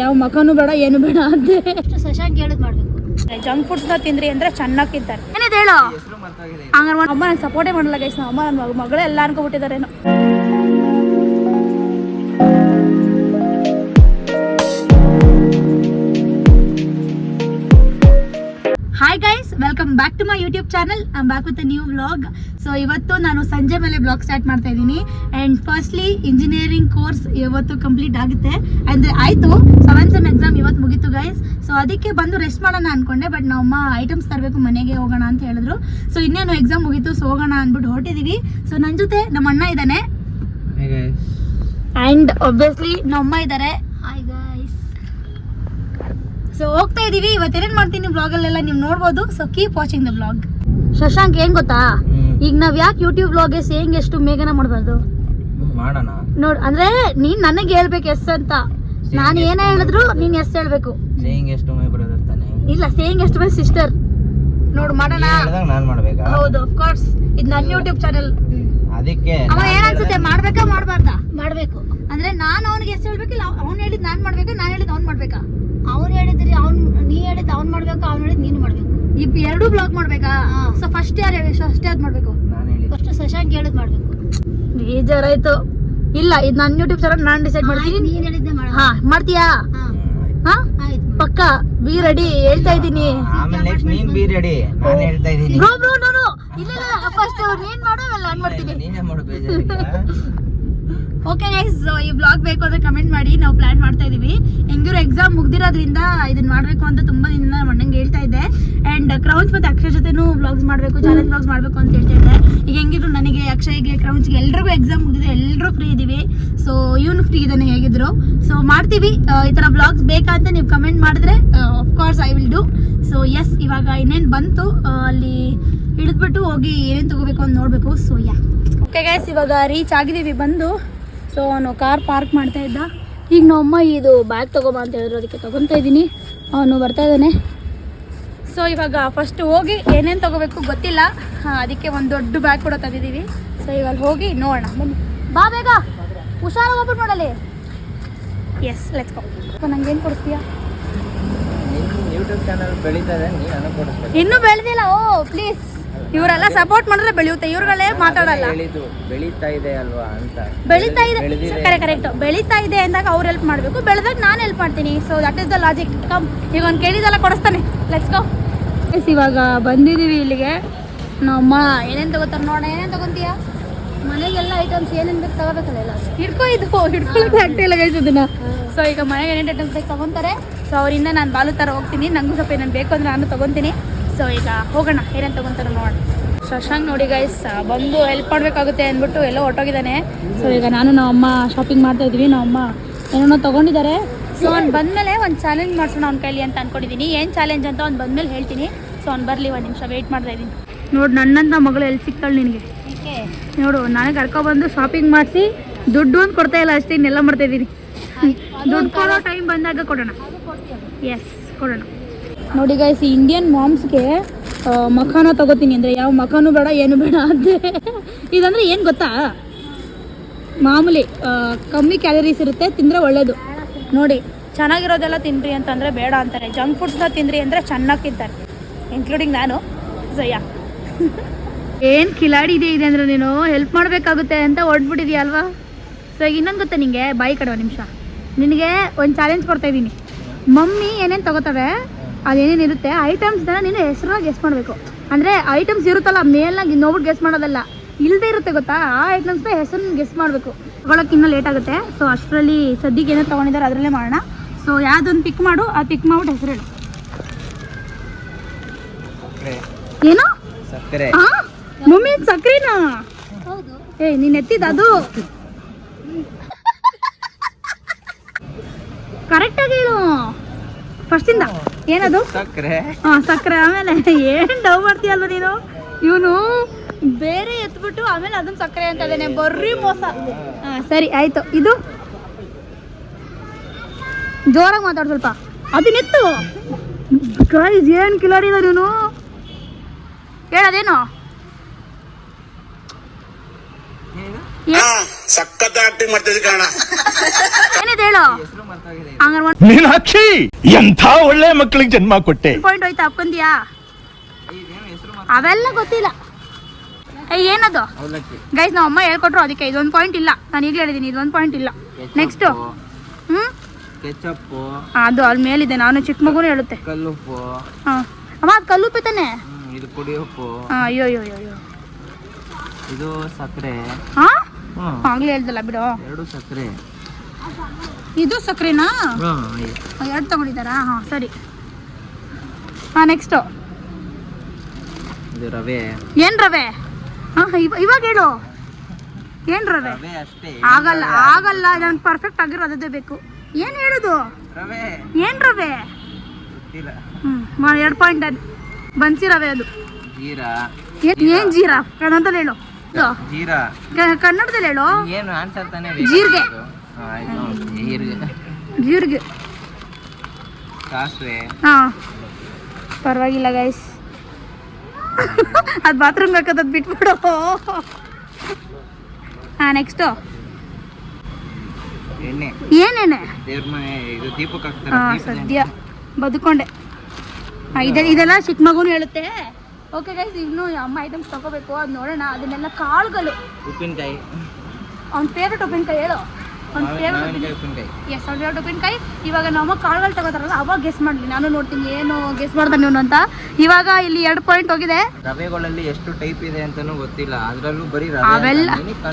ಯಾವ ಮಕನು ಬೇಡ ಏನು ಬೇಡ ಅಂತೆ. ಶಶಾಂಕ್ ಹೇಳಿದ್ ಮಾಡ್ಬೇಕು. ಜಂಕ್ ಫುಡ್ಸ್ನ ತಿಂದ್ರಿ ಅಂದ್ರೆ ಚೆನ್ನಾಗಿ ತಿಂತಾರೆ. ಏನಿದೆ ಹೇಳು. ಹಂಗಾರೆ ಅಮ್ಮ ನಂಗೆ ಸಪೋರ್ಟೇ ಮಾಡಲ್ಲ ಗೈಸ್. ಅಮ್ಮ ನನ್ನ ಮಗಳೇ ಎಲ್ಲ ಅನ್ಕೊಬಿಟ್ಟಿದಾರೇನೋ. Hi guys, welcome back to my YouTube channel. I am back with a new vlog. So ಇವತ್ತು ನಾನು ಸಂಜೆ ಮೇಲೆ ಬ್ಲಾಗ್ ಸ್ಟಾರ್ಟ್ ಮಾಡ್ತಾ ಇದ್ದೀನಿ. ಆ್ಯಂಡ್ ಫಸ್ಟ್ಲಿ ಇಂಜಿನಿಯರಿಂಗ್ ಕೋರ್ಸ್ ಇವತ್ತು ಕಂಪ್ಲೀಟ್ ಆಗುತ್ತೆ. ಅಂದರೆ ಆಯಿತು, 7th ಸೆಮ್ ಎಕ್ಸಾಮ್ ಇವತ್ತು ಮುಗೀತು ಗೈಸ್. ಸೊ ಅದಕ್ಕೆ ಬಂದು ರೆಸ್ಟ್ ಮಾಡೋಣ ಅನ್ಕೊಂಡೆ. ಬಟ್ ನಮ್ಮಮ್ಮ ಐಟಮ್ಸ್ ತರಬೇಕು, ಮನೆಗೆ ಹೋಗೋಣ ಅಂತ ಹೇಳಿದ್ರು. ಸೊ ಇನ್ನೇನು ಎಕ್ಸಾಮ್ ಮುಗೀತು, ಸೊ ಹೋಗೋಣ ಅಂದ್ಬಿಟ್ಟು ಹೊರಟಿದ್ದೀವಿ. ಸೊ ನನ್ನ ಜೊತೆ ನಮ್ಮ ಅಣ್ಣ ಇದ್ದಾನೆ ಆ್ಯಂಡ್ ಒಬ್ವಿಯಸ್ಲಿ ನಮ್ಮಮ್ಮ ಇದ್ದಾರೆ. Hi guys. ಸೊ ಹೋಗ್ತಾ ಇದೀವಿ. ಇವತ್ತೇನೇನ್ ಮಾಡ್ತೀನಿ ಬ್ಲಾಗಲ್ಲೆಲ್ಲ ನೀವು ನೋಡ್ಬೋದು. So keep watching the blog. Shashank ಏನ್ ಗೊತ್ತಾ, ಈಗ ನಾವ್ ಯಾಕೆ ಯೂಟ್ಯೂಬ್ ಬ್ಲಾಗ್ಗೆ ಸೇಯಿಂಗ್ ಎಷ್ಟು ಮೇಘನ ಮಾಡಬಾರ್ದು ಮಾಡೋಣ ನೋಡ್. ಅಂದ್ರೆ ನೀನ್ ನನಗೆ ಹೇಳ್ಬೇಕು ಎಸ್ ಅಂತ. ನಾನು ಏನೇ ಹೇಳಿದ್ರು ನೀನ್ ಎಸ್ ಹೇಳ್ಬೇಕು. ಸೇಯಿಂಗ್ ಎಷ್ಟು ಮೈ ಬ್ರದರ್ ತಾನೆ. ಇಲ್ಲ, ಸೇಯಿಂಗ್ ಎಷ್ಟು ಮೈ ಸಿಸ್ಟರ್. ನೋಡ್ ಮಾಡೋಣ. ನಾನ್ ಮಾಡ್ಬೇಕಾ? ಹೌದು, ಆಫ್ ಕೋರ್ಸ್. ಇದು ನನ್ನ ಯೂಟ್ಯೂಬ್ ಚಾನೆಲ್. ಅದಕ್ಕೆ ಅವ ಏನ್ ಅನ್ಸುತ್ತೆ, ಮಾಡ್ಬೇಕಾ ಮಾಡ್ಬಾರ್ದಾ? ಮಾಡ್ಬೇಕು. ಅಂದ್ರೆ ನಾನು ಅವನಿಗೆ ಎಸ್ ಹೇಳ್ಬೇಕು, ಇಲ್ಲ ಅವ್ನು ಹೇಳಿದ್ ನಾನ್ ಮಾಡ್ಬೇಕಾ, ನಾನು ಹೇಳಿದ್ ಅವ್ನ್ ಮಾಡ್ಬೇಕಾ? ಅವ್ನು ಹೇಳಿದ್ರಿ ನೀ ಹೇಳಿದ್ ಅವ್ನ್ ಮಾಡ್ಬೇಕು, ಅವ್ನು ಹೇಳಿದ್ ನೀನು ಮಾಡ್ಬೇಕು. ಎರಡು ಬ್ಲಾಗ್ ಮಾಡ್ಬೇಕಾ? ಸೊ ಫಸ್ಟ್ ಯಾರು ಹೇಳಿ, ಫಸ್ಟ್ ಯಾವ್ದು ಮಾಡ್ಬೇಕು? ನಾನು ಹೇಳಿ ಫಸ್ಟ್ ಶಶಾಂಕ್ ಹೇಳಿದ್ ಮಾಡ್ಬೇಕು. ಬೇಜಾರಾಯ್ತು. ಇಲ್ಲ, ಇದು ನನ್ನ ಯೂಟ್ಯೂಬ್ ಚಾನಲ್ ನಾನು ಡಿಸೈಡ್ ಮಾಡ್ತೀನಿ. ನೀನ್ ಹೇಳಿದ್ದೆ ಮಾಡ. ಹಾ, ಮಾಡ್ತೀಯಾ? ಹಾ, ಆಯ್ತು. ಪಕ್ಕ ಬಿ ರೆಡಿ. ಹೇಳ್ತಾ ಇದ್ದೀನಿ. ಆಮೇಲೆ ನೆಕ್ಸ್ಟ್ ನೀನ್ ಬಿ ರೆಡಿ. ನಾನು ಹೇಳ್ತಾ ಇದ್ದೀನಿ. ಬ್ರೋ ಬ್ರೋ ನಾನು ಇಲ್ಲ ಇಲ್ಲ, ಫಸ್ಟ್ ನೀನ್ ಮಾಡು, ಆಮೇಲೆ ನಾನು ಮಾಡ್ತೀನಿ. ನೀನೇ ಮಾಡು, ಬೇಜಾರಿಲ್ಲ. ಓಕೆ ಗೈಸ್, ಈ ಬ್ಲಾಗ್ ಬೇಕು ಅಂದ್ರೆ ಕಮೆಂಟ್ ಮಾಡಿ. ನಾವು ಪ್ಲಾನ್ ಮಾಡ್ತಾ ಇದೀವಿ. ಹೆಂಗಿರೋ ಎಕ್ಸಾಮ್ ಮುಗ್ದಿರೋದ್ರಿಂದ ಇದನ್ನ ಮಾಡ್ಬೇಕು ಅಂತ ತುಂಬಾ ದಿನದಿಂದ ನಮ್ಮ ಅಣ್ಣಂಗೆ ಹೇಳ್ತಾ ಇದ್ದೆ. ಅಂಡ್ ಕ್ರೌನ್ಸ್ ಮತ್ತೆ ಅಕ್ಷಯ್ ಜೊತೆನೂ ವ್ಲಾಗ್ಸ್ ಮಾಡ್ಬೇಕು, ಚಾಲೆಂಜ್ ವ್ಲಾಗ್ಸ್ ಮಾಡ್ಬೇಕು ಅಂತ ಹೇಳ್ತಾ ಇದ್ದೆ. ಈಗ ಹೆಂಗಿದ್ರು ನನಗೆ, ಅಕ್ಷಯ್ಗೆ, ಕ್ರೌನ್ಸ್ಗೆ ಎಲ್ರಿಗೂ ಎಕ್ಸಾಮ್ ಮುಗಿದಿದೆ. ಎಲ್ಲರೂ ಫ್ರೀ ಇದೀವಿ. ಸೊ ಇವನು ಫ್ರೀ ಇದ್ದಾನೆ ಹೇಗಿದ್ರು. ಸೊ ಮಾಡ್ತೀವಿ. ಈ ತರ ವ್ಲಾಗ್ಸ್ ಬೇಕಾ ಅಂತ ನೀವು ಕಮೆಂಟ್ ಮಾಡಿದ್ರೆ of course I will do. So yes, ಇವಾಗ ಇನ್ನೇನು ಬಂತು, ಅಲ್ಲಿ ಹಿಡಿದ್ಬಿಟ್ಟು ಹೋಗಿ ಏನೇನು ತಗೋಬೇಕು ಅಂತ ನೋಡ್ಬೇಕು. ಸೊ ಯಾ, ಓಕೆ ಗೈಸ್, ಇವಾಗ ರೀಚ್ ಆಗಿದ್ದೀವಿ ಬಂದು. ಸೊ ಅವನು ಕಾರ್ ಪಾರ್ಕ್ ಮಾಡ್ತಾ ಇದ್ದ. ಈಗ ನಮ್ಮಮ್ಮ ಇದು ಬ್ಯಾಗ್ ತಗೋಬ ಅಂತ ಹೇಳಿದ್ರು, ಅದಕ್ಕೆ ತೊಗೊತಾ ಇದ್ದೀನಿ. ಅವನು ಬರ್ತಾ ಇದ್ದಾನೆ. ಸೊ ಇವಾಗ ಫಸ್ಟ್ ಹೋಗಿ ಏನೇನು ತೊಗೋಬೇಕು ಗೊತ್ತಿಲ್ಲ, ಅದಕ್ಕೆ ಒಂದು ದೊಡ್ಡ ಬ್ಯಾಗ್ ಕೂಡ ತಂದಿದ್ದೀವಿ. ಸೊ ಇವಾಗ ಹೋಗಿ ನೋಡೋಣ, ಬನ್ನಿ. ಬಾ ಬೇಗ, ಹುಷಾರಾಗಿ ಓಪನ್ ಮಾಡಲಿ. Yes, let's go. ನಂಗೇನು ಕೊಡಿಸ್ತೀಯಾ? ಯೂಟ್ಯೂಬ್ ಚಾನಲ್ ಬೆಳೀತಾ ಇದೆ, ನೀನು ನನಗೆ ಕೊಡಿಸ್ಬೇಕು. ಇನ್ನೂ ಬೆಳೆದಿಲ್ಲ. ಓ ಪ್ಲೀಸ್, ಇವರೆಲ್ಲ ಸಪೋರ್ಟ್ ಮಾಡಿದ್ರೆ ಬೆಳೆಯುತ್ತೆ, ಇವ್ರುಗಳೇ ಮಾತಾಡಲ್ಲ. ಬೆಳೀತಾ ಇದೆ ಅಲ್ವಾ ಅಂತ. ಬೆಳೀತಾ ಇದೆ, ಕರೆಕ್ಟ್. ಬೆಳೀತಾ ಇದೆ ಅಂದಾಗ ಅವ್ರು ಹೆಲ್ಪ್ ಮಾಡಬೇಕು, ಬೆಳೆದಾಗ ನಾನು ಹೆಲ್ಪ್ ಮಾಡ್ತೀನಿ. So that is the logic. Come, ಈಗ ಅವ್ನು ಕೇಳಿದೆಲ್ಲ ಕೊಡಿಸ್ತಾನೆ. Let's go. ಇವಾಗ ಬಂದಿದ್ದೀವಿ ಇಲ್ಲಿಗೆ. ನಮ್ಮಮ್ಮ ಏನೇನು ತಗೋತಾರೆ ನೋಡೋಣ. ಏನೇನು ತಗೊಂತೀಯಾ? ಮನೆಗೆಲ್ಲ ಐಟಮ್ಸ್ ಏನೇನು ಬೇಕು ತಗೋಬೇಕಲ್ಲ, ಎಲ್ಲ ಹಿಡ್ಕೊಳಕ್ಕೆ ಆಗ್ತಿಲ್ಲ ಗೈಸ್ ಇದನ್ನ. ಸೊ ಈಗ ಮನೆಗೆ ಏನೇನು ಐಟಮ್ಸ್ ಬೇಕು ತಗೊತಾರೆ. ಸೊ ಅವರಿಂದ ನಾನು ಬಾಲು ಥರ ಹೋಗ್ತೀನಿ. ನನಗೂ ಸ್ವಲ್ಪ ಏನೇನು ಬೇಕು ಅಂದರೆ ನಾನು ತೊಗೊತೀನಿ. ಸೊ ಈಗ ಹೋಗೋಣ, ಏನೇನು ತೊಗೊತಾರೆ ನೋಡೋಣ. ಶಶಾಂಕ್ ನೋಡಿ ಗೈಸ್, ಬಂದು ಹೆಲ್ಪ್ ಮಾಡಬೇಕಾಗುತ್ತೆ ಅಂದ್ಬಿಟ್ಟು ಎಲ್ಲೋ ಹೊಟ್ಟೋಗಿದ್ದಾನೆ. ಸೊ ಈಗ ನಾನು ನಮ್ಮಮ್ಮ ಶಾಪಿಂಗ್ ಮಾಡ್ತಾ ಇದ್ವಿ. ನಮ್ಮಮ್ಮ ಏನೇನೋ ತೊಗೊಂಡಿದ್ದಾರೆ. ಸೊ ಅವ್ನು ಬಂದಮೇಲೆ ಒಂದು ಚಾಲೆಂಜ್ ಮಾಡಿಸೋಣ ಅವ್ನ ಕೈಲಿ ಅಂತ ಅಂದ್ಕೊಂಡಿದ್ದೀನಿ. ಏನು ಚಾಲೆಂಜ್ ಅಂತ ಅವ್ನು ಬಂದಮೇಲೆ ಹೇಳ್ತೀನಿ. ಸೊ ಅವ್ನು ಬರಲಿ, ಒಂದು ನಿಮಿಷ ವೆಯ್ಟ್ ಮಾಡ್ತಾ ಇದ್ದೀನಿ. ನೋಡು, ನನ್ನಂತ ಮಗಳು ಎಲ್ಲಿ ಸಿಗ್ತಾಳೆ ನಿನಗೆ? ನೋಡು, ನಾನೇ ಕರ್ಕೊಬಂದು ಶಾಪಿಂಗ್ ಮಾಡಿಸಿ ದುಡ್ಡು ಒಂದು ಕೊಡ್ತಾ ಇಲ್ಲ ಅಷ್ಟೇ, ಇನ್ನೆಲ್ಲ ಮಾಡ್ತಾಯಿದ್ದೀನಿ. ದುಡ್ಡು ಕೊಡೋ ಟೈಮ್ ಬಂದಾಗ ಕೊಡೋಣ. ಎಸ್, ಕೊಡೋಣ. ನೋಡಿ ಗೈಸ್, ಇಂಡಿಯನ್ ಮಾಮ್ಸ್ಗೆ ಮಖಾನ ತಗೋತೀನಿ ಅಂದರೆ ಯಾವ ಮಖಾನು ಬೇಡ ಏನು ಬೇಡ ಅಂತೆ. ಇದಂದರೆ ಏನು ಗೊತ್ತಾ, ಮಾಮೂಲಿ ಕಮ್ಮಿ ಕ್ಯಾಲರೀಸ್ ಇರುತ್ತೆ, ತಿಂದರೆ ಒಳ್ಳೇದು. ನೋಡಿ, ಚೆನ್ನಾಗಿರೋದೆಲ್ಲ ತಿನ್ನಿರಿ ಅಂತಂದರೆ ಬೇಡ ಅಂತಾರೆ. ಜಂಕ್ ಫುಡ್ಸ್ನ ತಿನ್ನಿರಿ ಅಂದರೆ ಚೆನ್ನಾಗಿ ತಿಂತಾರೆ, ಇನ್ಕ್ಲೂಡಿಂಗ್ ನಾನು. ಸೊ ಯಾ, ಏನು ಕಿಲಾಡಿ ಇದೆ ಅಂದರೆ ನೀನು ಹೆಲ್ಪ್ ಮಾಡಬೇಕಾಗುತ್ತೆ ಅಂತ ಹೊಡ್ಬಿಟ್ಟಿದೀಯ ಅಲ್ವಾ. ಸೊ ಈಗ ಇನ್ನೊಂದು ಗೊತ್ತಾ ನಿನಗೆ, ಬಾಯಿ ಕಡೆ ಒಂದು ನಿಮಿಷ, ನಿನಗೆ ಒಂದು ಚಾಲೆಂಜ್ ಕೊಡ್ತಾಯಿದ್ದೀನಿ. ಮಮ್ಮಿ ಏನೇನು ತಗೋತಾರೆ, ಅದೇನೇನು ಇರುತ್ತೆ ಐಟಮ್ಸ್ನ ನೀನು ಹೆಸರಾಗಿ ಗೆಸ್ ಮಾಡಬೇಕು. ಅಂದರೆ ಐಟಮ್ಸ್ ಇರುತ್ತಲ್ಲ ಮೇಲ್ನಾಗ ನೋಡ್ಬಿಟ್ಟು ಗೆಸ್ ಮಾಡೋದಲ್ಲ, ಇಲ್ಲದೆ ಇರುತ್ತೆ ಗೊತ್ತಾ, ಆ ಐಟಮ್ಸ್ನ ಹೆಸರನ್ನ ಗೆಸ್ ಮಾಡಬೇಕು. ತಗೊಳಕ್ಕೆ ಇನ್ನೂ ಲೇಟ್ ಆಗುತ್ತೆ. ಸೊ ಅಷ್ಟರಲ್ಲಿ ಸದ್ಯಕ್ಕೆ ಏನೋ ತೊಗೊಂಡಿದ್ದಾರೆ, ಅದರಲ್ಲೇ ಮಾಡೋಣ. ಸೊ ಯಾವುದೊಂದು ಪಿಕ್ ಮಾಡು, ಆ ಪಿಕ್ ಮಾಡ್ಬಿಟ್ಟು ಹೆಸರು ಹೇಳು. ಏನು? ಸಕ್ಕರೆ. ಹಾಂ ಮಮ್ಮಿ, ಸಕ್ಕರೆನಾ? ಹೌದು. ಏ, ನೀನು ಎತ್ತಿದ ಅದು ಕರೆಕ್ಟಾಗಿ ಹೇಳು ಫಸ್ಟಿಂದ. ಏನದು? ಸಕ್ಕರೆ. ಹಾಂ, ಸಕ್ಕರೆ. ಆಮೇಲೆ ಏನು ಡವ್ ಮಾಡ್ತೀಯಲ್ವ ನೀನು. ಇವನು ಬೇರೆ ಎತ್ಬಿಟ್ಟು ಆಮೇಲೆ ಅದನ್ನ ಸಕ್ಕರೆ ಅಂತ ಇದ್ದಾನೆ, ಬರ್ರಿ ಮೋಸ. ಹಾಂ ಸರಿ ಆಯಿತು. ಇದು ಜೋರಾಗಿ ಮಾತಾಡು ಸ್ವಲ್ಪ. ಅದನ್ನೆತ್ತು ಗೈಸ್, ಏನು ಕಿಲಾಡಿದ ನೀನು. ಹೇಳೋದೇನು ಸಖತ್ ಆಕ್ಟಿಂಗ್ ಮಾಡ್ತಿದ್ದೆ ಕಾರಣ. ಏನಿದೆ ಹೇಳು. ಹೆಸರು ಮರ್ತೋಗಿದೆ. ಹಂಗಾರೆ ಮೀನಾಕ್ಷಿ ಎಂಥ ಒಳ್ಳೆ ಮಕ್ಕಳಿಗೆ ಜನ್ಮ ಕೊಟ್ಟೆ. ಪಾಯಿಂಟ್ ಹೋಯ್ತಾ ಅಪ್ಕೊಂದಿಯಾ? ಇದೇನು ಹೆಸರು ಅವೆಲ್ಲ ಗೊತ್ತಿಲ್ಲ. ಏನದು ಅವಲಕ್ಕಿ. ಗೈಸ್ ನಮ್ಮ ಅಮ್ಮ ಹೇಳ್ಕೊಟ್ರು, ಅದಕ್ಕೆ ಇದೊಂದು ಪಾಯಿಂಟ್ ಇಲ್ಲ. ನಾನು ಈಗಲೇ ಹೇಳಿದ್ದೀನಿ ಇದೊಂದು ಪಾಯಿಂಟ್ ಇಲ್ಲ. ನೆಕ್ಸ್ಟ್ ಕೆಚಪ್ಪು, ಅದು ಅಲ್ಲಿ ಮೇಲಿದೆ. ನಾನು ಚಿಕ್ಕ ಮಗುನೇ ಹೇಳುತ್ತೆ. ಕಲ್ಲುಪ್ಪು, ಹಾಂ ಅಮ್ಮ ಅದು ಕಲ್ಲುಪ್ಪೆ ತಾನೆ. ಇದು ಪುಡಿ ಉಪ್ಪು, ಹಾಂ ಅಯ್ಯೋ ಅಯ್ಯೋ ಅಯ್ಯೋ ಇದು ಸಕ್ಕರೆ. ಹಾಂ ಆಗ್ಲೇ ಹೇಳ್ದಲ್ಲ ಬಿಡು. 2 ಸಕ್ಕರೆ. ಇದು ಸಕ್ಕರೆನಾ? ಎರಡು ತಗೊಂಡಿದ್ದಾರಾ? ಹಾಂ ಸರಿ. ಹಾಂ ನೆಕ್ಸ್ಟು ಇದು ರವೆ. ಏನು ರವೆ? ಹಾಂ ಇವಾಗ ಹೇಳು. ಏನು ರವೆ? ರವೆ ಅಷ್ಟೇ. ಆಗಲ್ಲ ಆಗಲ್ಲ, ನನಗೆ ಪರ್ಫೆಕ್ಟ್ ಆಗಿರೋದೇ ಬೇಕು. ಏನು ಹೇಳೋದು? ರವೆ ಏನು ರವೆ? ಗೊತ್ತಿಲ್ಲ. 2 ಪಾಯಿಂಟ್ ಬನ್ಸಿ ರವೆ ಅದು. ಜೀರಾ. ಏನು ಜೀರಾ ಕನ್ನಡದಲ್ಲಿ ಹೇಳು. ಜೀರಾ ಕನ್ನಡದಲ್ಲಿ ಹೇಳು. ಏನು ಆನ್ಸರ್ ತಾನೇ? ಜೀರಿಗೆ. ಜೀರಿಗೆ. ಜೀರಿಗೆ. ಸಾಸಿವೆ. ಹಾಂ ಪರವಾಗಿಲ್ಲ ಗೈಸ್. ಅದು ಬಾತ್ರೂಮ್ ಹಾಕೋದು ಬಿಟ್ಬಿಡು. ಹಾಂ ನೆಕ್ಸ್ಟು ಎಣ್ಣೆ. ಏನೇನೆ? ದೇವ್ರ ಮನೆ ಇದು ದೀಪಕ್ಕೆ ಹಾಂ ಹಾಕ್ತಾರೆ. ಸದ್ಯ ಬದುಕೊಂಡೆ. ಹಾಂ ಇದೆಲ್ಲ ಚಿಕ್ಕ ಮಗುನು ಹೇಳುತ್ತೆ. ಓಕೆ ಗೈಸ್, ಇನ್ನೂ ಅಮ್ಮ ಐಟಮ್ಸ್ ತೊಗೋಬೇಕು, ಅದು ನೋಡೋಣ. ಅದನ್ನೆಲ್ಲ ಕಾಳುಗಳು. ಉಪ್ಪಿನಕಾಯಿ. ಅವ್ನ ಫೇವ್ರೆಟ್ ಉಪ್ಪಿನಕಾಯಿ ಹೇಳು. ಅವ್ನ ಫೇವ್ರೆಟ್ ಉಪ್ಪಿನಕಾಯಿ. ಎಸ್ ಅವ್ನ ಫೇವ್ರೆಟ್ ಉಪ್ಪಿನಕಾಯಿ. ಇವಾಗ ನಮ್ಮ ಕಾಳುಗಳು ತಗೋತಾರಲ್ಲ ಅವಾಗ ಗೆಸ್ ಮಾಡಲಿ. ನಾನು ನೋಡ್ತೀನಿ ಏನು ಗೆಸ್ ಮಾಡ್ತಾನೆ ಇವನು ಅಂತ. ಇವಾಗ ಇಲ್ಲಿ 2 ಪಾಯಿಂಟ್ ಹೋಗಿದೆ. ರವೆಗಳಲ್ಲಿ ಎಷ್ಟು ಟೈಪ್ ಇದೆ ಅಂತಾನೂ ಗೊತ್ತಿಲ್ಲ. ಅದರಲ್ಲೂ ಬರೀ ಅವೆಲ್ಲ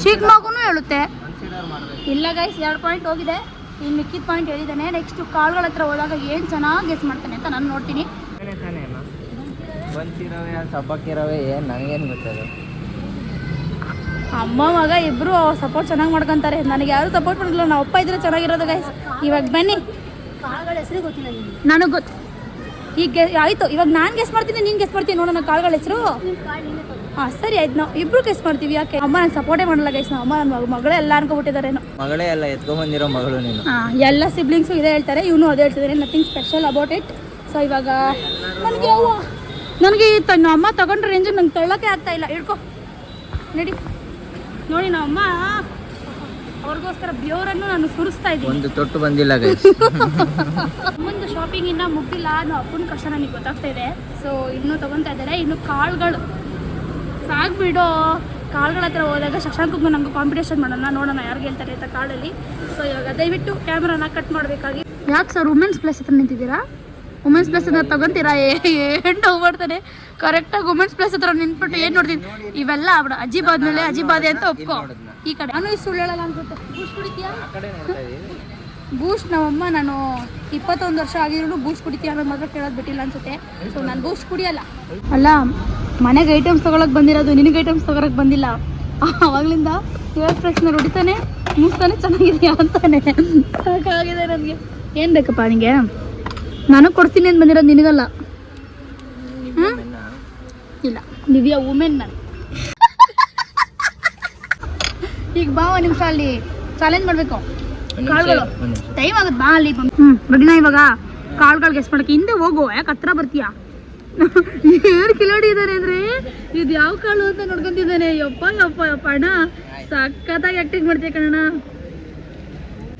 ಚಿಕ್ಕ ಮಗುನು ಹೇಳುತ್ತೆ. ಕನ್ಸಿಡರ್ ಮಾಡಬೇಕು. ಇಲ್ಲ ಗೈಸ್ 2 ಪಾಯಿಂಟ್ ಹೋಗಿದೆ. ಇನ್ನು ಮಿಕ್ಕಿದ ಪಾಯಿಂಟ್ ಹೇಳಿದ್ದಾನೆ. ನೆಕ್ಸ್ಟ್ ಕಾಳುಗಳ ಹತ್ರ ಹೋದಾಗ ಏನು ಚೆನ್ನಾಗಿ ಗೆಸ್ ಮಾಡ್ತಾನೆ ಅಂತ ನಾನು ನೋಡ್ತೀನಿ. ಬನ್ಸಿ ರವೆ, ಸಬ್ಬಕ್ಕಿ ರವೆ, ಏನು ನನಗೇನು ಗೊತ್ತದು. ಅಮ್ಮ ಮಗ ಇಬ್ಬರು ಸಪೋರ್ಟ್ ಚೆನ್ನಾಗಿ ಮಾಡ್ಕೊತಾರೆ. ನನಗೆ ಯಾರು ಸಪೋರ್ಟ್ ಮಾಡಿಲ್ಲ. ನಾವು ಅಪ್ಪ ಇದ್ರೆ ಚೆನ್ನಾಗಿರೋದು ಗೈಸ್. ಇವಾಗ ಬನ್ನಿ. ಕಾಳುಗಳ ಹೆಸರು ಗೊತ್ತಿಲ್ಲ ನಿಮ್ಗೆ. ನನಗೆ ಗೊತ್ತು. ಈಗ ಆಯಿತು, ಇವಾಗ ನಾನು ಗೆಸ್ ಮಾಡ್ತೀನಿ, ನೀನು ಗೆಸ್ ಮಾಡ್ತೀನಿ. ನೋಡೋಣ ಕಾಳುಗಳ ಹೆಸರು. ಹಾಂ ಸರಿ ಆಯ್ತು, ನಾವು ಇಬ್ಬರು ಗೆಸ್ ಮಾಡ್ತೀವಿ. ಯಾಕೆ ಅಮ್ಮ ನಾನು ಸಪೋರ್ಟೇ ಮಾಡಲ್ಲ ಗೈಸ್. ನಮ್ಮ ಅಮ್ಮ ನನ್ನ ಮಗಳೇ ಎಲ್ಲ ಅನ್ಕೊಬಿಟ್ಟಿದ್ದಾರೇನೋ. ಮಗಳೇ ಎಲ್ಲ ಎತ್ಕೊಂಡ್ಬಂದಿರೋ ಮಗಳು ನೀನು. ಹಾಂ ಎಲ್ಲ ಸಿಬ್ಲಿಂಗ್ಸು ಇದೇ ಹೇಳ್ತಾರೆ, ಇವನು ಅದೇ ಹೇಳ್ತಿದ್ದಾರೆ. Nothing special about it. So ಇವಾಗ ನನಗೆ ನಮ್ಮ ಅಮ್ಮ ತಗೊಂಡ್ರೆ ರೇಂಜಿಗೆ ನಂಗೆ ತಳ್ಳೋಕ್ಕೆ ಆಗ್ತಾ ಇಲ್ಲ. ಹಿಡ್ಕೊ ನಡಿ. ನೋಡಿ ನಮ್ಮಮ್ಮ ಅವ್ರಿಗೋಸ್ಕರ ಬ್ಯೂರನ್ನು ನಾನು ಸುರಿಸ್ತಾ ಇದ್ದೀನಿ. ಒಂದು ತೊಟ್ಟು ಬಂದಿಲ್ಲ ಗೈಸ್. ಮುಂದೆ ಶಾಪಿಂಗ್ ಇನ್ನೂ ಮುಗ್ದಿಲ್ಲ. ಅದು ಅಪ್ಪನ ಕಷ್ಟ ನನಗೆ ಗೊತ್ತಾಗ್ತಾ ಇದೆ. ಸೊ ಇನ್ನೂ ತೊಗೊತಾ ಇದ್ದಾರೆ. ಇನ್ನು ಕಾಳುಗಳು ಸಾಕ್ಬಿಡೋ. ಕಾಳುಗಳ ಹತ್ರ ಹೋದಾಗ ಶಶಾಂಕಗೂ ನಮ್ಗೆ ಕಾಂಪಿಟೇಷನ್ ಮಾಡೋಣ, ನೋಡೋಣ ಯಾರು ಗೆಲ್ತಾರೆ ಅಂತ ಕಾಳಲ್ಲಿ. ಸೊ ಇವಾಗ ದಯವಿಟ್ಟು ಕ್ಯಾಮ್ರಾನ ಕಟ್ ಮಾಡಬೇಕಾಗಿ. ಯಾಕೆ ಸರ್ ವುಮೆನ್ಸ್ ಪ್ಲೇಸ್ ಹತ್ರ ನಿಂತಿದ್ದೀರಾ? ವುಮೆನ್ಸ್ ಪ್ಲೇಸ್ ಹತ್ರ ತಗೊಂತೀರಾ? ಏನು ಹೋಗ್ಬಿಡ್ತಾನೆ ಕರೆಕ್ಟಾಗಿ ವುಮೆನ್ಸ್ ಪ್ಲೇಸ್ ಹತ್ರ ನಿಂತ್ಬಿಟ್ಟು ಏನು ನೋಡ್ತೀನಿ. ಇವೆಲ್ಲ ಬಿಡ ಅಜಿಬಾದ್ಮೇಲೆ ಅಜಿಬಾದೆ ಅಂತ ಒಪ್ಕೋ. ಈ ಕಡೆ ನಾನು ಈ ಸುಳ್ಳು ಹೇಳಲ್ಲ ಅನ್ಸುತ್ತೆ. ಬೂಸ್ಟ್ ಕುಡಿತೀಯಾ? ಬೂಸ್ಟ್ ನಮ್ಮಮ್ಮ ನಾನು 21 ವರ್ಷ ಆಗಿರೋನು ಬೂಸ್ಟ್ ಕುಡಿತೀಯ ಅನ್ನೋದು ಮಾತ್ರ ಕೇಳೋದು ಬಿಟ್ಟಿಲ್ಲ ಅನ್ಸುತ್ತೆ. ಸೊ ನಾನು ಬೂಸ್ಟ್ ಕುಡಿಯಲ್ಲ. ಅಲ್ಲ ಮನೆಗೆ ಐಟಮ್ಸ್ ತೊಗೊಳಕ್ಕೆ ಬಂದಿರೋದು, ನಿನಗೆ ಐಟಮ್ಸ್ ತೊಗೊಳಕ್ಕೆ ಬಂದಿಲ್ಲ. ಆವಾಗಲಿಂದ ಹೇಳೋ ಪ್ರಶ್ನೆ ಹೊಡಿತಾನೆ ಮುಗಿಸ್ತಾನೆ ಚೆನ್ನಾಗಿದೆಯಾ ಅಂತಾನೆ. ಸಾಕಾಗಿದೆ ನನಗೆ. ಏನು ಬೇಕಪ್ಪ ನಿನಗೆ? ನಾನು ಕೊಡ್ತೀನಿ ಅಂತ ಬಂದಿರೋದು, ನಿನಗಲ್ಲ. ಇಲ್ಲ ನಿವ್ಯಾ ವುಮೆನ್ ನಾನು. ಈಗ ಬಾ 1 ನಿಮಿಷ ಅಲ್ಲಿ ಚಾಲೆಂಜ್ ಮಾಡಬೇಕು. ಕಾಳುಗಳು ಟೈಮ್ ಆಗುತ್ತೆ. ಬಾ ಅಲ್ಲಿ. ರೆಡಿನಾ ಇವಾಗ ಕಾಳುಗಳು ಗೆಸ್ ಮಾಡೋಕ್ಕೆ. ಹಿಂದೆ ಹೋಗು, ಯಾಕೆ ಹತ್ರ ಬರ್ತೀಯಾ? ಏನು ಕಿಲಾಡಿ ಇದ್ದಾನೆ ಅಂದರೆ ಇದು ಯಾವ ಕಾಳು ಅಂತ ನೋಡ್ಕೊಂತಿದ್ದಾನೆ. ಯಪ್ಪ ಯಪ್ಪ ಯಪ್ಪ ಅಣ್ಣ ಸಖತ್ತಾಗಿ ಆ್ಯಕ್ಟಿಂಗ್ ಮಾಡ್ತೀಯ ಕಣ.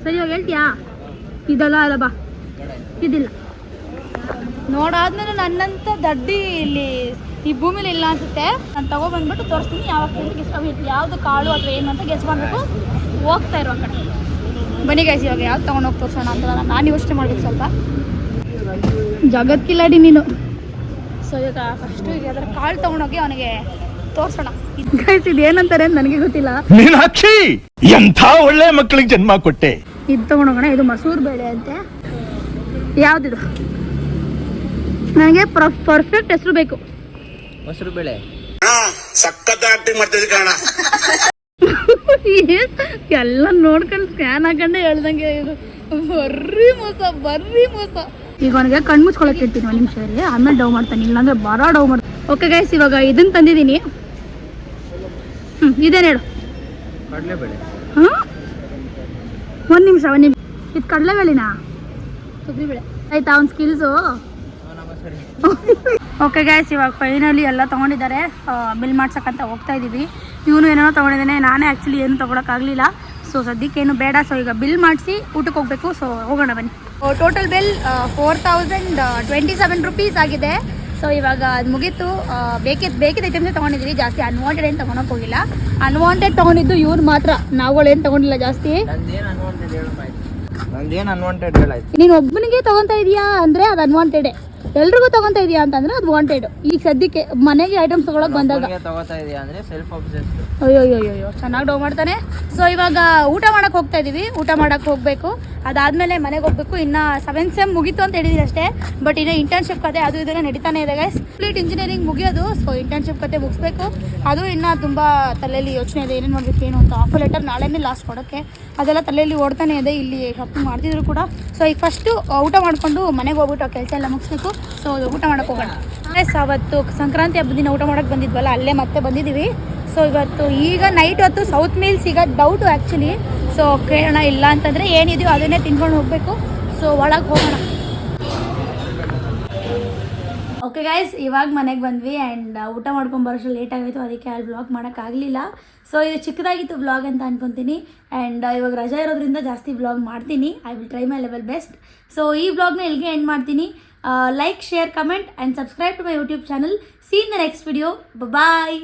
ಸರಿ ಇವಾಗ ಹೇಳ್ತೀಯಾ? ಇದಲ್ಲ ಅಲ್ಲ ಬಾ, ಇದಿಲ್ಲ. ನೋಡಾದ್ಮೇಲೆ ನನ್ನಂತ ದಡ್ಡಿ ಇಲ್ಲಿ ಈ ಭೂಮಿಲಿ ಇಲ್ಲ ಅನ್ಸುತ್ತೆ. ನಾನು ತಗೊಬಂದ್ಬಿಟ್ಟು ತೋರಿಸ್ತೀನಿ ಯಾವಾಗ ಯಾವುದು ಕಾಳು ಅಥವಾ ಏನು ಅಂತ ಗೆಸ್ ಮಾಡಬೇಕು. ಹೋಗ್ತಾ ಇರೋ ಕಡೆ ಬನ್ನಿ ಗೈಸ್. ಇವಾಗ ಯಾವ್ದು ತೊಗೊಂಡೋಗಿ ತೋರಿಸೋಣ ಅಂತ ನಾನು ಯೋಚನೆ ಮಾಡ್ಬೇಕು ಸ್ವಲ್ಪ. ಜಗತ್ಕಿಲಾಡಿ ನೀನು. ಸೊ ಇವಾಗ ಫಸ್ಟು ಈಗ ಅದರ ಕಾಳು ತೊಗೊಂಡೋಗಿ ಅವನಿಗೆ ತೋರಿಸೋಣ. ಗೈಸ್ ಇದು ಏನಂತಾರೆ ಅಂತ ನನಗೆ ಗೊತ್ತಿಲ್ಲ. ಮೀನಾಕ್ಷಿ ಎಂಥ ಒಳ್ಳೆ ಮಕ್ಕಳಿಗೆ ಜನ್ಮ ಕೊಟ್ಟೆ. ಇದು ತೊಗೊಂಡೋಗೋಣ. ಇದು ಮಸೂರು ಬೇಳೆ ಅಂತೆ. ಯಾವುದಿದು? ನನಗೆ ಪರ್ಫೆಕ್ಟ್ ಹೆಸರು ಬೇಕು. ಮೊಸರು ಬೇಳೆ. ಸಖತ್ ಆಕ್ಟಿಂಗ್ ಮಾಡ್ತಿದ್ದೆ ಕಾರಣ. ಎಲ್ಲ ನೋಡ್ಕೊಂಡು ಸ್ಕ್ಯಾನ್ ಹಾಕೊಂಡೆ ಹೇಳ್ದಂಗೆ. ಇದು ಬರ್ರಿ ಮೋಸ. ಈಗ ಅವನಿಗೆ ಕಣ್ಣು ಮುಚ್ಕೊಳಕ್ಕೆ ಇರ್ತೀನಿ 1 ನಿಮಿಷ ಇರಿ, ಆಮೇಲೆ ಡೌ ಮಾಡ್ತಾನೆ. ಇಲ್ಲಾಂದ್ರೆ ಬರೋ ಡೌ ಮಾಡ್ತಾನೆ. ಓಕೆ ಗೈಸ್ ಇವಾಗ ಇದನ್ನು ತಂದಿದ್ದೀನಿ. ಇದೇನು ಹೇಳು? ಕಡಲೆಬೇಳೆ. 1 ನಿಮಿಷ. ಇದು ಕಡಲೆಬೇಳೆನಾ? ತೊಗರಿಬೇಳೆ ಆಯ್ತಾ? ಅವ್ನ ಸ್ಕಿಲ್ಸು ಓಕೆ ಗೈಸ್, ಇವಾಗ ಫೈನಲಿ ಎಲ್ಲ ತೊಗೊಂಡಿದ್ದಾರೆ. ಬಿಲ್ ಮಾಡ್ಸೋಕ್ಕಂತ ಹೋಗ್ತಾ ಇದ್ದೀವಿ. ಇವನು ಏನೋ ತೊಗೊಂಡಿದ್ದಾನೆ, ನಾನೇ ಆ್ಯಕ್ಚುಲಿ ಏನು ತೊಗೊಳಕ್ಕಾಗಲಿಲ್ಲ. ಸೊ ಸದ್ಯಕ್ಕೇನು ಬೇಡ. ಸೊ ಈಗ ಬಿಲ್ ಮಾಡಿಸಿ ಊಟಕ್ಕೆ ಹೋಗಬೇಕು. ಸೊ ಹೋಗೋಣ ಬನ್ನಿ. ಟೋಟಲ್ ಬಿಲ್ 4027 ರುಪೀಸ್ ಆಗಿದೆ. ಸೊ ಇವಾಗ ಅದು ಮುಗೀತು. ಬೇಕಿದ್ದ ಐಟಮ್ಸೇ ತೊಗೊಂಡಿದ್ದೀವಿ, ಜಾಸ್ತಿ ಅನ್ವಾಂಟೆಡ್ ಏನು ತೊಗೊಳಕ್ಕೆ ಹೋಗಿಲ್ಲ. ಅನ್ವಾಂಟೆಡ್ ತೊಗೊಂಡಿದ್ದು ಇವ್ರು ಮಾತ್ರ, ನಾವುಗಳೇನು ತೊಗೊಂಡಿಲ್ಲ ಜಾಸ್ತಿ. ನಂದೇನು ಅನ್ವಾಂಟೆಡ್ ಹೇಳಾಯ್ತು. ನೀನು ಒಬ್ಬನಿಗೆ ತೊಗೊತಾ ಇದೀಯಾ ಅಂದರೆ ಅದು ಅನ್ವಾಂಟೆಡೇ, ಎಲ್ರಿಗೂ ತೊಗೊತಾ ಇದೆಯಾ ಅಂತಂದರೆ ಅದು ವಾಂಟೆಡ್. ಈಗ ಸದ್ಯಕ್ಕೆ ಮನೆಗೆ ಐಟಮ್ಸ್ ತೊಗೊಳಕ್ಕೆ ಬಂದಾಗ ತಗೋತಾ ಇದೆಯಾ ಅಂದರೆ ಸೆಲ್ಫ್ ಅಬ್ಸೆಸ್ಡ್. ಅಯ್ಯೋ ಚೆನ್ನಾಗಿ ಡೌ ಮಾಡ್ತಾನೆ. ಸೊ ಇವಾಗ ಊಟ ಮಾಡೋಕ್ಕೆ ಹೋಗ್ತಾ ಇದ್ದೀವಿ. ಊಟ ಮಾಡೋಕ್ಕೆ ಹೋಗಬೇಕು, ಅದಾದಮೇಲೆ ಮನೆಗೆ ಹೋಗಬೇಕು. ಇನ್ನು 7th ಸೆಮ್ ಮುಗೀತು ಅಂತ ಹೇಳಿದೀನಿ ಅಷ್ಟೇ. ಬಟ್ ಇನ್ನು ಇಂಟರ್ನ್ಶಿಪ್ ಕತೆ ಅದು ಇದೆಲ್ಲ ನಡೀತಾನೆ ಇದೆ ಗೈಸ್. ಕಂಪ್ಲೀಟ್ ಇಂಜಿನಿಯರಿಂಗ್ ಮುಗಿಯೋದು. ಸೊ ಇಂಟರ್ನ್ಶಿಪ್ ಕತೆ ಮುಗಿಸ್ಬೇಕು. ಅದು ಇನ್ನೂ ತುಂಬ ತಲೆಯಲ್ಲಿ ಯೋಚನೆ ಇದೆ, ಏನೇನು ಮಾಡಬೇಕು ಏನು ಅಂತ. ಆಫರ್ ಲೆಟರ್ ನಾಳೆನೇ ಲಾಸ್ಟ್ ಕೊಡೋಕ್ಕೆ, ಅದೆಲ್ಲ ತಲೆಯಲ್ಲಿ ಓಡ್ತಾನೆ ಇದೆ. ಇಲ್ಲಿ ಶಾಪಿಂಗ್ ಮಾಡ್ತಿದ್ರು ಕೂಡ. ಸೊ ಈಗ ಫಸ್ಟು ಊಟ ಮಾಡಿಕೊಂಡು ಮನೆಗೆ ಹೋಗ್ಬಿಟ್ಟು ಕೆಲಸ ಎಲ್ಲ ಮುಗಿಸ್ಬೇಕು. ಸೊ ಊಟ ಮಾಡೋಕ್ಕೆ ಹೋಗೋಣ. ಅವತ್ತು ಸಂಕ್ರಾಂತಿ ಹಬ್ಬದ ದಿನ ಊಟ ಮಾಡೋಕ್ಕೆ ಬಂದಿದ್ವಲ್ಲ, ಅಲ್ಲೇ ಮತ್ತೆ ಬಂದಿದ್ದೀವಿ. ಸೊ ಇವತ್ತು ಈಗ ನೈಟ್ ಹೊತ್ತು ಸೌತ್ ಮೀಲ್ ಸಿಗೋದು ಡೌಟು ಆ್ಯಕ್ಚುಲಿ. ಸೊ ಕೇಳೋಣ, ಇಲ್ಲ ಅಂತಂದರೆ ಏನಿದೆಯೋ ಅದನ್ನೇ ತಿನ್ಕೊಂಡು ಹೋಗಬೇಕು. ಸೊ ಒಳಗೆ ಹೋಗೋಣ. ಓಕೆ ಗೈಸ್, ಇವಾಗ ಮನೆಗೆ ಬಂದ್ವಿ ಆ್ಯಂಡ್ ಊಟ ಮಾಡ್ಕೊಂಬರೋಷ್ಟು ಲೇಟ್ ಆಗೋಯಿತು, ಅದಕ್ಕೆ ಅಲ್ಲಿ ವ್ಲಾಗ್ ಮಾಡೋಕ್ಕಾಗಲಿಲ್ಲ. ಸೊ ಇದು ಚಿಕ್ಕದಾಗಿತ್ತು ವ್ಲಾಗ್ ಅಂತ ಅನ್ಕೊತೀನಿ. ಆ್ಯಂಡ್ ಇವಾಗ ರಜಾ ಇರೋದ್ರಿಂದ ಜಾಸ್ತಿ ವ್ಲಾಗ್ ಮಾಡ್ತೀನಿ. I will try my level best. So ಈ ವ್ಲಾಗ್ನ ಇಲ್ಲಿಗೆ ಎಂಡ್ ಮಾಡ್ತೀನಿ. Like, share, comment and subscribe to my YouTube channel. See in the next video. Bye.